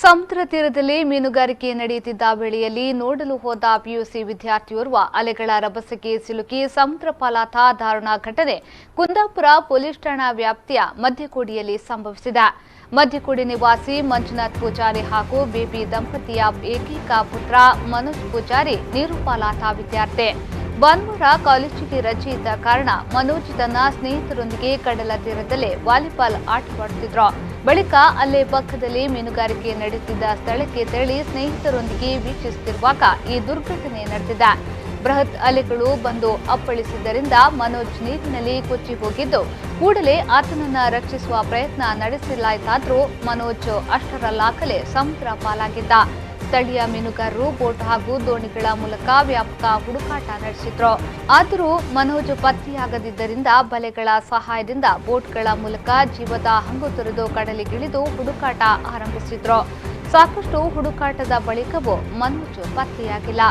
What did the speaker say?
ಸಮುದ್ರ ತೀರದಲ್ಲಿ ಮೀನುಗಾರಿಕೆ ನಡೆಯುತ್ತಿದ್ದ ವೇಳೆಯಲ್ಲಿ ನೋಡಲು ಹೋದ ಪಿಯುಸಿ ವಿದ್ಯಾರ್ಥಿಯೋರ್ವ ಅಲೆಗಳ ರಭಸಕ್ಕೆ ಸಿಲುಕಿ ಸಮುದ್ರ ಪಾಲಾದ ದಾರುಣ ಘಟನೆ ಕುಂದಾಪುರ ಪೊಲೀಸ್ ಠಾಣಾ ವ್ಯಾಪ್ತಿಯ ಮಧ್ಯಕೋಡಿಯಲ್ಲಿ ಸಂಭವಿಸಿದೆ. ಮಧ್ಯಕೋಡಿ ನಿವಾಸಿ ಮಂಜುನಾಥ್ ಪೂಜಾರಿ ಹಾಗೂ ಬೇಬಿ ದಂಪತಿಯ ಏಕೈಕ ಪುತ್ರ ಮನೋಜ್ ಪೂಜಾರಿ ನೀರು ಪಾಲಾದ ವಿದ್ಯಾರ್ಥಿ. ಭಾನುವಾರ ಕಾಲೇಜಿಗೆ ರಜೆ ಇದ್ದ ಕಾರಣ ಮನೋಜ್ ತನ್ನ ಸ್ನೇಹಿತರೊಂದಿಗೆ ಕಡಲ ತೀರದಲ್ಲೇ ವಾಲಿಬಾಲ್ ಆಟವಾಡುತ್ತಿದ್ರು. ಬಳಿಕ ಅಲ್ಲೇ ಪಕ್ಕದಲ್ಲಿ ಮೀನುಗಾರಿಕೆ ನಡೆಯುತ್ತಿದ್ದ ಸ್ಥಳಕ್ಕೆ ತೆರಳಿ ಸ್ನೇಹಿತರೊಂದಿಗೆ ವೀಕ್ಷಿಸುತ್ತಿರುವಾಗ ಈ ದುರ್ಘಟನೆ ನಡೆದಿದೆ. ಬೃಹತ್ ಅಲೆಗಳು ಬಂದು ಅಪ್ಪಳಿಸಿದ್ದರಿಂದ ಮನೋಜ್ ನೀರಿನಲ್ಲಿ ಕೊಚ್ಚಿ ಹೋಗಿದ್ದು, ಕೂಡಲೇ ಆತನನ್ನ ರಕ್ಷಿಸುವ ಪ್ರಯತ್ನ ನಡೆಸಲಾಯಿತಾದರೂ ಮನೋಜ್ ಅಷ್ಟರಲ್ಲಾಗಲೇ ಸಮುದ್ರ ಪಾಲಾಗಿದ್ದ. ಸ್ಥಳೀಯ ಮೀನುಗಾರರು ಬೋಟ್ ಹಾಗೂ ದೋಣಿಗಳ ಮೂಲಕ ವ್ಯಾಪಕ ಹುಡುಕಾಟ ನಡೆಸಿದ್ರು. ಆದರೂ ಮನೋಜ್ ಪತ್ತೆಯಾಗದಿದ್ದರಿಂದ ಬಲೆಗಳ ಸಹಾಯದಿಂದ ಬೋಟ್ಗಳ ಮೂಲಕ ಜೀವದ ಹಂಗು ತೊರೆದು ಕಡಲಿಗಿಳಿದು ಹುಡುಕಾಟ ಆರಂಭಿಸಿದ್ರು. ಸಾಕಷ್ಟು ಹುಡುಕಾಟದ ಬಳಿಕವೂ ಮನೋಜ್ ಪತ್ತೆಯಾಗಿಲ್ಲ.